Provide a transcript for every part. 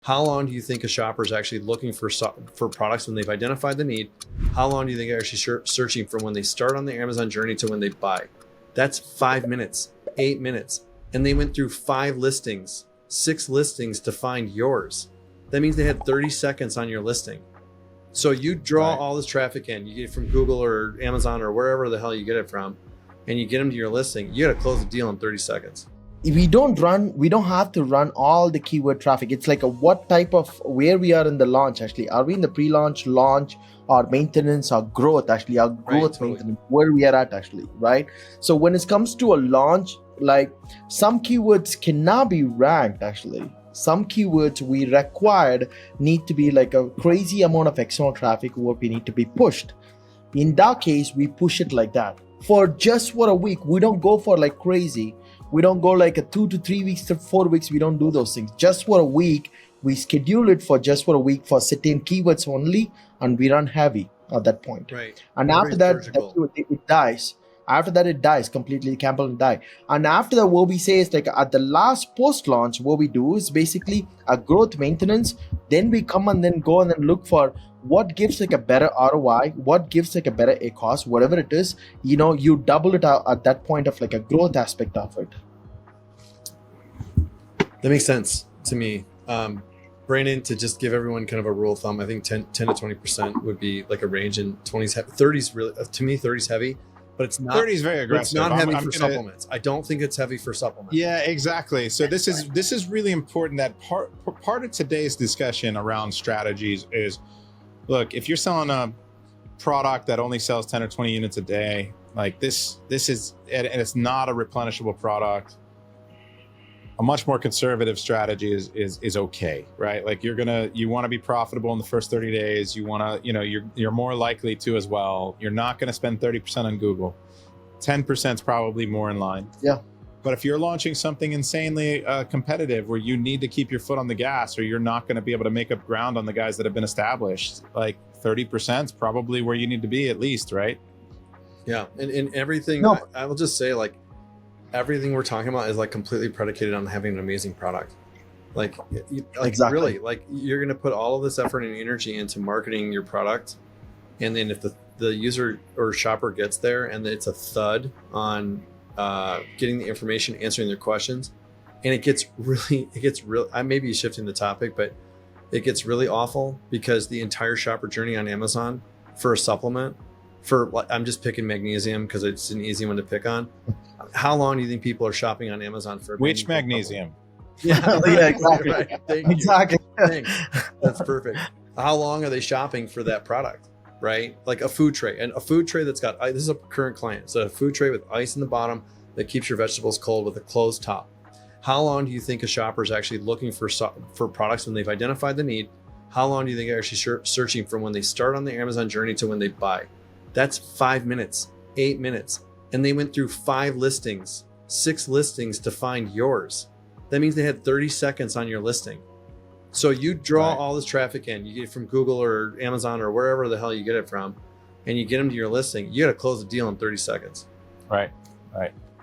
How long do you think a shopper is actually looking for products when they've identified the need? How long do you think they're actually searching from when they start on the Amazon journey to when they buy? That's 5 minutes, 8 minutes. And they went through 5 listings, 6 listings to find yours. That means they had 30 seconds on your listing. So you draw all this traffic in, you get it from Google or Amazon or wherever the hell you get it from, and you get them to your listing, you got to close the deal in 30 seconds. We don't have to run all the keyword traffic. It's like where we are in the launch. Actually, are we in the pre-launch, launch, or maintenance, or growth? Actually, our growth, totally. Maintenance, where we are at actually, right? So when it comes to a launch, like some keywords cannot be ranked. Actually, some keywords we required need to be like a crazy amount of external traffic what we need to be pushed. In that case, we push it like that for a week. We don't go for like crazy. We don't go like a 2 to 3 weeks to 4 weeks. We don't do those things. Just for a week, we schedule it for just for a week for certain keywords only, and we run heavy at that point. Right. And after that, it dies. After that, it dies completely. Campaign die. And after that, what we say is like at the last post-launch, what we do is basically a growth maintenance. Then we come and then go and then look for what gives like a better ROI, what gives like a better ACOS, whatever it is, you double it out at that point of like a growth aspect of it. That makes sense to me. Brandon, to just give everyone kind of a rule of thumb, I think 10 to 20% would be like a range, and 30s really, to me, 30s heavy, but it's not. 30 is very aggressive. It's not heavy for supplements. I don't think it's heavy for supplements. Yeah, exactly. So this is really important. That part of today's discussion around strategies is, look, if you're selling a product that only sells 10 or 20 units a day, like this is, and it's not a replenishable product, a much more conservative strategy is okay, right? Like you want to be profitable in the first 30 days. You want to, you're more likely to as well. You're not going to spend 30% on Google. 10% is probably more in line. Yeah. But if you're launching something insanely competitive where you need to keep your foot on the gas, or you're not going to be able to make up ground on the guys that have been established, like 30% is probably where you need to be at least, right? Yeah. And everything, I will just say, like, everything we're talking about is like completely predicated on having an amazing product. Like exactly. Really, like you're going to put all of this effort and energy into marketing your product. And then if the user or shopper gets there and it's a thud on getting the information, answering their questions, and it gets really, I may be shifting the topic, but it gets really awful because the entire shopper journey on Amazon for a supplement, I'm just picking magnesium because it's an easy one to pick on. How long do you think people are shopping on Amazon for? Which magnesium? Yeah, exactly. Right. Thank you. Thanks. That's perfect. How long are they shopping for that product? Right? Like a food tray, and a food tray that's got, this is a current client. So a food tray with ice in the bottom that keeps your vegetables cold with a closed top. How long do you think a shopper is actually looking for products when they've identified the need? How long do you think they're actually searching from when they start on the Amazon journey to when they buy? That's 5 minutes, 8 minutes. And they went through 5 listings, 6 listings to find yours. That means they had 30 seconds on your listing. So you draw all this traffic in, you get it from Google or Amazon or wherever the hell you get it from, and you get them to your listing, you got to close the deal in 30 seconds. Right.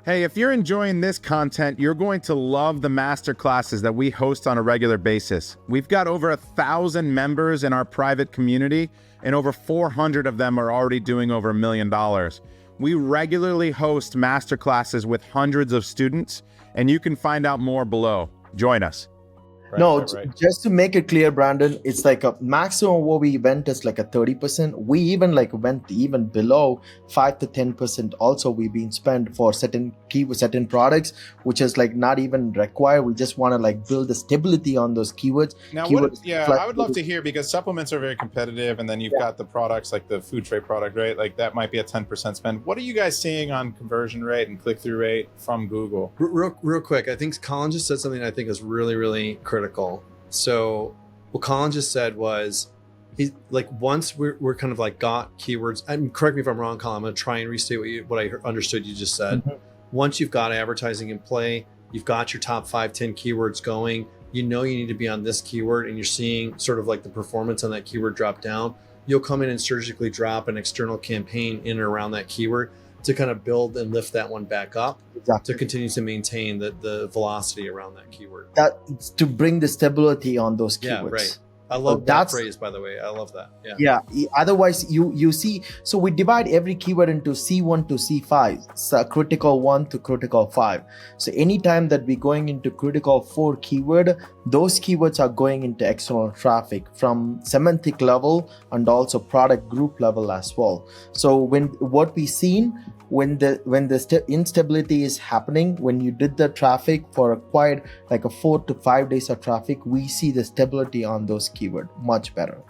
Hey, if you're enjoying this content, you're going to love the masterclasses that we host on a regular basis. We've got over 1,000 members in our private community, and over 400 of them are already doing over $1 million. We regularly host masterclasses with hundreds of students, and you can find out more below. Join us. Right. Just to make it clear, Brandon, it's like a maximum what we went is like a 30%. We even like went even below 5 to 10%. Also, we've been spent for certain products, which is like not even required. We just want to like build the stability on those keywords. Now, I would love to hear, because supplements are very competitive, and then you've got the products like the food tray product, right? Like that might be a 10% spend. What are you guys seeing on conversion rate and click-through rate from Google? Real quick, I think Colin just said something I think is really, really critical. So what Colin just said was, he's like, once we're kind of like got keywords, and correct me if I'm wrong, Colin, I'm going to try and restate what I understood you just said. Mm-hmm. Once you've got advertising in play, you've got your top 5, 10 keywords going, you need to be on this keyword, and you're seeing sort of like the performance on that keyword drop down, you'll come in and surgically drop an external campaign in and around that keyword to kind of build and lift that one back up Exactly. to continue to maintain the velocity around that keyword. That's to bring the stability on those keywords. Yeah, right. I love that that's- phrase, by the way. I love that. Yeah. Yeah. Otherwise, you see. So we divide every keyword into C1 to C5, so critical 1 to critical 5. So anytime that we're going into critical 4 keyword, those keywords are going into external traffic from semantic level and also product group level as well. So what we seen when the instability is happening, when you did the traffic for acquired like a 4 to 5 days of traffic, we see the stability on those keyword much better.